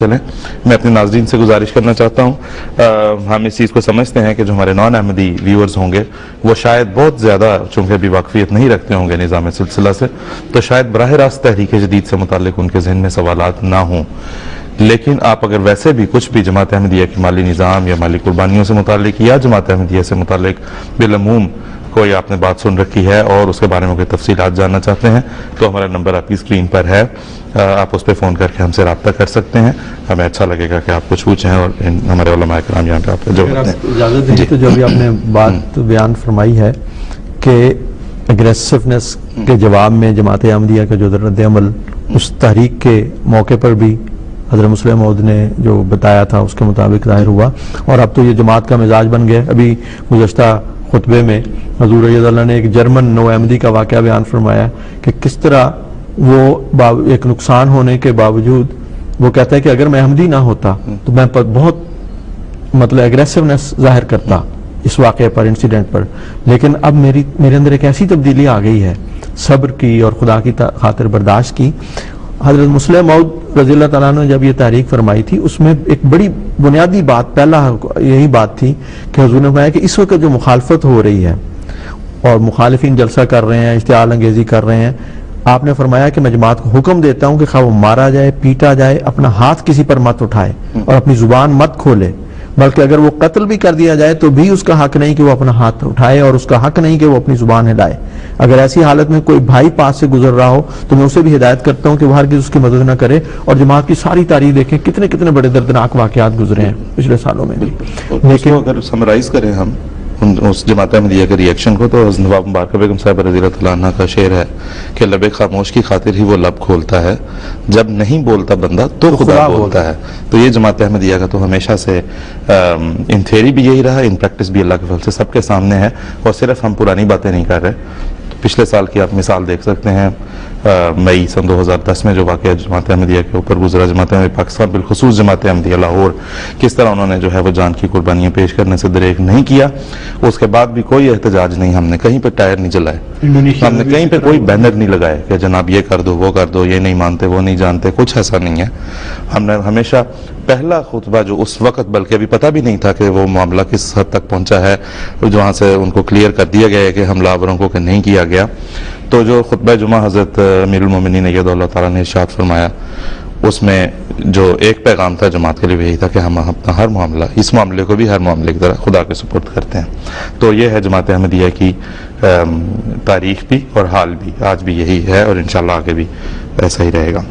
چلیں. میں اپنے ناظرین سے گزارش کرنا چاہتا ہوں, ہم اس چیز کو سمجھتے ہیں کہ جو ہمارے نان احمدی ویورز ہوں گے وہ شاید بہت زیادہ چونکہ ابھی واقفیت نہیں رکھتے ہوں گے نظام سلسلہ سے, تو شاید براہ راست تحریک جدید سے متعلق ان کے ذہن میں سوالات نہ ہوں. لیکن آپ اگر ویسے بھی کچھ بھی جماعت احمدیہ کی مالی نظام یا مالی قربانیوں سے متعلق یا جماعت احمدیہ سے متعلق بالعموم کوئی آپ نے بات سن رکھی ہے اور اس کے بارے میں کوئی تفصیلات جاننا چاہتے ہیں تو ہمارا نمبر آپ کی اسکرین پر ہے, آپ اس پہ فون کر کے ہم سے رابطہ کر سکتے ہیں. ہمیں اچھا لگے گا کہ آپ کچھ پوچھیں اور ہمارے علماء کرام یہاں پہ آپ جو اجازت دیں تو جو بھی آپ نے بات بیان فرمائی ہے کہ اگریسونیس کے جواب میں جماعت احمدیہ کا جو رد عمل اس تحریک کے موقع پر بھی حضرت مسلم موعود نے جو بتایا تھا اس کے مطابق ظاہر ہوا, اور اب تو یہ جماعت کا مزاج بن گیا. ابھی گزشتہ خطبے میں حضور رضی اللہ نے ایک جرمن نو احمدی کا واقعہ بیان فرمایا کہ کس طرح وہ ایک نقصان ہونے کے باوجود وہ کہتا ہے کہ اگر میں احمدی نہ ہوتا تو میں بہت مطلب اگریسونیس ظاہر کرتا اس واقعے پر, انسیڈنٹ پر, لیکن اب میرے اندر ایک ایسی تبدیلی آ گئی ہے صبر کی اور خدا کی خاطر برداشت کی. حضرت مسلم موعود رضی اللہ تعالیٰ نے جب یہ تحریک فرمائی تھی اس میں ایک بڑی بنیادی بات پہلا یہی بات تھی کہ حضور نے فرمایا کہ اس وقت جو مخالفت ہو رہی ہے اور مخالفین جلسہ کر رہے ہیں, اشتعال انگیزی کر رہے ہیں, آپ نے فرمایا کہ میں جماعت کو حکم دیتا ہوں کہ خواہ وہ مارا جائے, پیٹا جائے, اپنا ہاتھ کسی پر مت اٹھائے اور اپنی زبان مت کھولے, بلکہ اگر وہ قتل بھی کر دیا جائے تو بھی اس کا حق نہیں کہ وہ اپنا ہاتھ اٹھائے اور اس کا حق نہیں کہ وہ اپنی زبان ہلائے. اگر ایسی حالت میں کوئی بھائی پاس سے گزر رہا ہو تو میں اسے بھی ہدایت کرتا ہوں کہ وہ ہرگز اس کی مدد نہ کرے. اور جماعت کی ساری تاریخ دیکھیں کتنے کتنے بڑے دردناک واقعات گزرے ہیں پچھلے سالوں میں. لیکن اگر سمرائز کریں ہم اس جماعت احمدیہ کے ریئیکشن کو تو نواب مبارکہ بیگم صاحب رضی اللہ تعالیٰ عنہ کا شعر ہے کہ لب خاموش کی خاطر ہی وہ لب کھولتا ہے, جب نہیں بولتا بندہ تو خدا بولتا ہے. تو یہ جماعت احمدیہ کا تو ہمیشہ سے ان تھیوری بھی یہی رہا, ان پریکٹس بھی اللہ کے فضل سے سب کے سامنے ہے, اور صرف ہم پرانی باتیں نہیں کر رہے. پچھلے سال کی آپ مثال دیکھ سکتے ہیں, مئی سن 2010 میں جو واقعہ جماعت احمدیہ کے اوپر گزرا, جماعت احمدیہ پاکستان بالخصوص جماعت احمدیہ لاہور, کس طرح انہوں نے جو ہے وہ جان کی قربانیاں پیش کرنے سے دریغ نہیں کیا. اس کے بعد بھی کوئی احتجاج نہیں, ہم نے کہیں پہ ٹائر نہیں جلائے, ہم نے کہیں پہ کوئی بینر نہیں لگائے کہ جناب یہ کر دو وہ کر دو, یہ نہیں مانتے وہ نہیں جانتے, کچھ ایسا نہیں ہے. ہم نے ہمیشہ پہلا خطبہ جو اس وقت بلکہ ابھی پتہ بھی نہیں تھا کہ وہ معاملہ کس حد تک پہنچا ہے, جہاں سے ان کو کلیئر کر دیا گیا ہے کہ حملہ آوروں کو کہ نہیں کیا گیا, تو جو خطبہ جمعہ حضرت امیر المومنین ایدہ اللہ تعالیٰ نے ارشاد فرمایا اس میں جو ایک پیغام تھا جماعت کے لیے یہی تھا کہ ہم اپنا ہر معاملہ, اس معاملے کو بھی ہر معاملے کی طرح خدا کے سپرد کرتے ہیں. تو یہ ہے جماعت احمدیہ کی تاریخ بھی اور حال بھی, آج بھی یہی ہے اور انشاءاللہ آگے بھی ایسا ہی رہے گا.